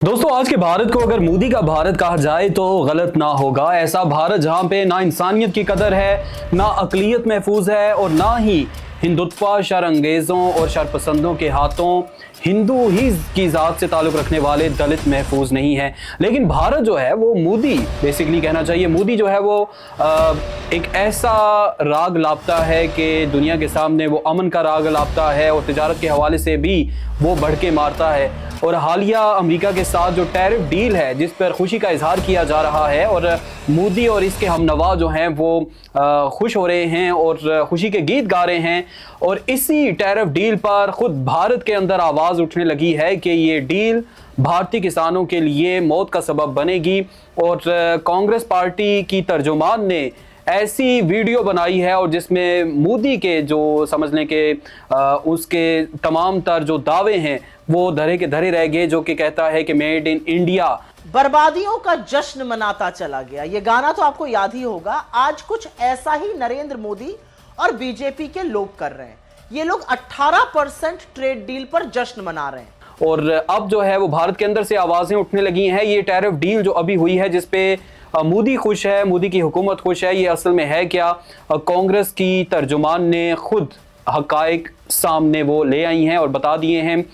दोस्तों आज के भारत को अगर मोदी का भारत कहा जाए तो गलत ना होगा। ऐसा भारत जहां पे ना इंसानियत की कदर है, ना अकलियत महफूज है और ना ही हिंदुत्व शरअंगेजों और शरपसंदों के हाथों हिंदू ही की ज़ात से ताल्लुक़ रखने वाले दलित महफूज नहीं है। लेकिन भारत जो है वो मोदी बेसिकली कहना चाहिए, मोदी जो है वो एक ऐसा राग लापता है कि दुनिया के सामने वो अमन का राग लापता है और तिजारत के हवाले से भी वो बढ़के मारता है। और हालिया अमेरिका के साथ जो टैरिफ डील है जिस पर खुशी का इजहार किया जा रहा है और मोदी और इसके हमनवा जो हैं वो खुश हो रहे हैं और खुशी के गीत गा रहे हैं। और इसी टैरिफ डील पर खुद भारत के अंदर आवाज़ उठने लगी है कि ये डील भारतीय किसानों के लिए मौत का सबब बनेगी। और कांग्रेस पार्टी की तर्जुमान ने ऐसी वीडियो बनाई है और जिसमें मोदी के जो समझ लें कि उसके तमाम तर जो दावे हैं वो धरे के धरे रह गए, जो कि कहता है कि मेड इन इंडिया। बर्बादियों का जश्न मनाता चला गया, ये गाना तो आपको याद ही होगा। आज कुछ ऐसा ही नरेंद्र मोदी और बीजेपी के लोग कर रहे हैं। ये लोग 18% ट्रेड डील पर जश्न मना रहे हैं। और अब जो है वो भारत के अंदर से आवाजें उठने लगी हैं। ये टैरिफ डील जो अभी हुई है जिसपे मोदी खुश है, मोदी की हुकूमत खुश है, ये असल में है क्या? कांग्रेस की तर्जुमान ने खुद हकाइक सामने वो ले आई हैं और बता दिए हैं।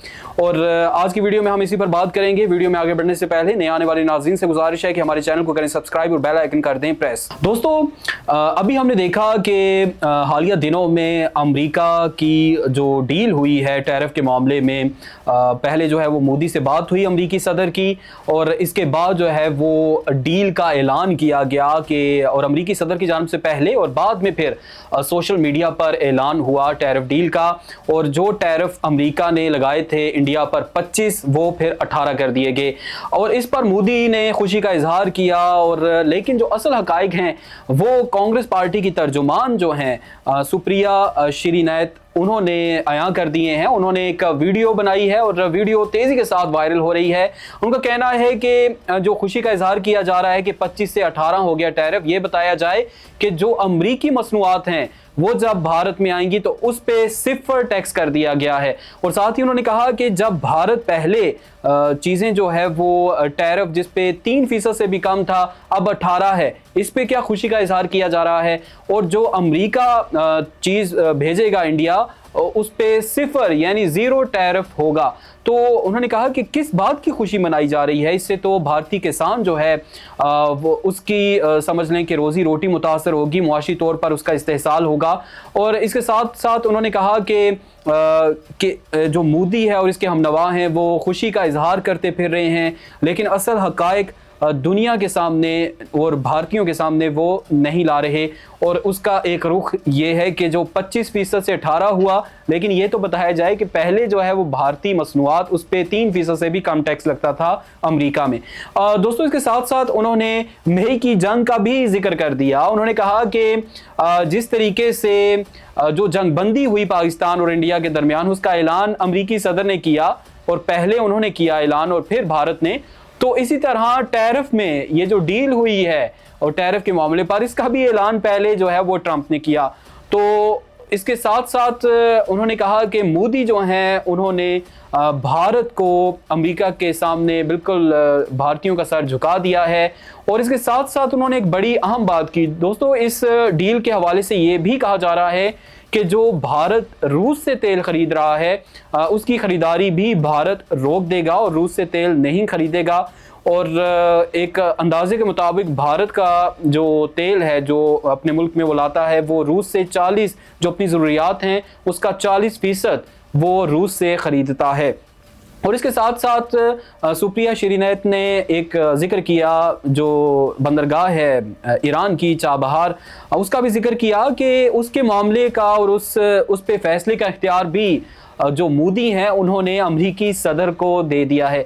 और आज की वीडियो में हम इसी पर बात करेंगे। वीडियो में आगे बढ़ने से पहले नए आने वाले नाज़रीन से गुजारिश है कि हमारे चैनल को करें सब्सक्राइब और बेल आइकन कर दें प्रेस। दोस्तों अभी हमने देखा कि हालिया दिनों में अमेरिका की जो डील हुई है टैरिफ के मामले में, पहले जो है वो मोदी से बात हुई अमेरिकी सदर की और इसके बाद जो है वो डील का ऐलान किया गया कि, और अमेरिकी सदर की जानिब से पहले और बाद में फिर सोशल मीडिया पर ऐलान हुआ टैरिफ डील का। और जो टैरिफ अमेरिका ने लगाए थे इंडिया पर 25, वो फिर 18 कर दिए गए। और इस पर मोदी ने खुशी का इजहार किया। और लेकिन जो असल हकाइक हैं वो कांग्रेस पार्टी की तर्जुमान जो हैं सुप्रिया श्रीनैत, उन्होंने अयां कर दिए हैं। उन्होंने एक वीडियो बनाई है और वीडियो तेज़ी के साथ वायरल हो रही है। उनका कहना है कि जो खुशी का इजहार किया जा रहा है कि 25 से 18 हो गया टैरिफ, ये बताया जाए कि जो अमरीकी मसनूआत हैं वो जब भारत में आएंगी तो उस पे 0 टैक्स कर दिया गया है। और साथ ही उन्होंने कहा कि जब भारत पहले चीज़ें जो है वो टैरिफ जिस पे 3% से भी कम था अब 18 है, इस पे क्या खुशी का इजहार किया जा रहा है। और जो अमेरिका चीज़ भेजेगा इंडिया उस पे 0 यानी 0 टैरिफ होगा। तो उन्होंने कहा कि किस बात की खुशी मनाई जा रही है, इससे तो भारतीय किसान जो है वो उसकी समझ लें कि रोज़ी रोटी मुतासर होगी, मुआशी तौर पर उसका इस्तेहसाल होगा। और इसके साथ साथ उन्होंने कहा कि जो मोदी है और इसके हमनवा हैं वो खुशी का इजहार करते फिर रहे हैं, लेकिन असल हकाइक दुनिया के सामने और भारतीयों के सामने वो नहीं ला रहे। और उसका एक रुख ये है कि जो 25% से 18 हुआ, लेकिन ये तो बताया जाए कि पहले जो है वो भारतीय मसनूआत उस पर 3% से भी कम टैक्स लगता था अमेरिका में। दोस्तों इसके साथ साथ उन्होंने मई की जंग का भी जिक्र कर दिया। उन्होंने कहा कि जिस तरीके से जो जंग बंदी हुई पाकिस्तान और इंडिया के दरमियान, उसका ऐलान अमेरिकी सदर ने किया और पहले उन्होंने किया ऐलान और फिर भारत ने, तो इसी तरह टैरिफ में ये जो डील हुई है और टैरिफ के मामले पर इसका भी ऐलान पहले जो है वो ट्रंप ने किया। तो इसके साथ साथ उन्होंने कहा कि मोदी जो हैं उन्होंने भारत को अमेरिका के सामने बिल्कुल भारतीयों का सर झुका दिया है। और इसके साथ साथ उन्होंने एक बड़ी अहम बात की। दोस्तों इस डील के हवाले से ये भी कहा जा रहा है कि जो भारत रूस से तेल खरीद रहा है उसकी खरीदारी भी भारत रोक देगा और रूस से तेल नहीं खरीदेगा। और एक अंदाजे के मुताबिक भारत का जो तेल है जो अपने मुल्क में वो लाता है वो रूस से 40, जो अपनी ज़रूरियात हैं उसका 40% वो रूस से ख़रीदता है। और इसके साथ साथ सुप्रिया श्रीनैत ने एक जिक्र किया जो बंदरगाह है ईरान की चाबहार, उसका भी जिक्र किया कि उसके मामले का और उस पे फैसले का इख्तियार भी जो मोदी हैं उन्होंने अमेरिकी सदर को दे दिया है।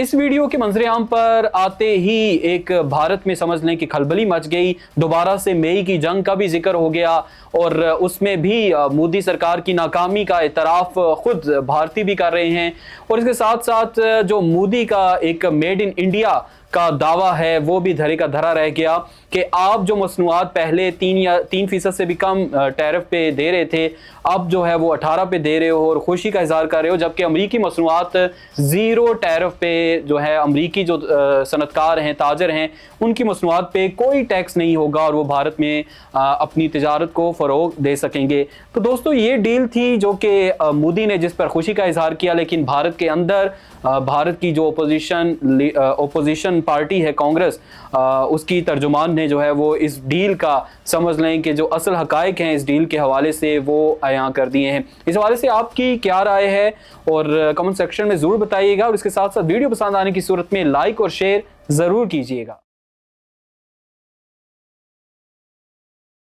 इस वीडियो के मंजर-ए-आम पर आते ही एक भारत में समझ लें कि खलबली मच गई। दोबारा से मई की जंग का भी जिक्र हो गया और उसमें भी मोदी सरकार की नाकामी का एतराफ़ खुद भारतीय भी कर रहे हैं। और इसके साथ साथ जो मोदी का एक मेड इन इंडिया का दावा है वो भी धरे का धरा रह गया कि आप जो मसनूआत पहले 3% से भी कम टैरिफ पे दे रहे थे, अब जो है वो 18 पे दे रहे हो और खुशी का इजहार कर रहे हो, जबकि अमरीकी मसनूआत 0 टैरिफ पे जो है अमरीकी जो सनतकार हैं, ताजर हैं, उनकी मसनूआत पे कोई टैक्स नहीं होगा और वो भारत में अपनी तिजारत को फ़रोग दे सकेंगे। तो दोस्तों ये डील थी जो कि मोदी ने जिस पर खुशी का इजहार किया, लेकिन भारत के अंदर भारत की जो ओपोजिशन पार्टी है कांग्रेस, उसकी तर्जुमान ने जो है वो इस डील का समझ लें कि जो असल हकायक हैं इस डील के हवाले से वो अयां कर दिए हैं। इस हवाले से आपकी क्या राय है और कमेंट सेक्शन में ज़रूर बताइएगा और इसके साथ साथ वीडियो पसंद आने की सूरत में लाइक और शेयर ज़रूर कीजिएगा।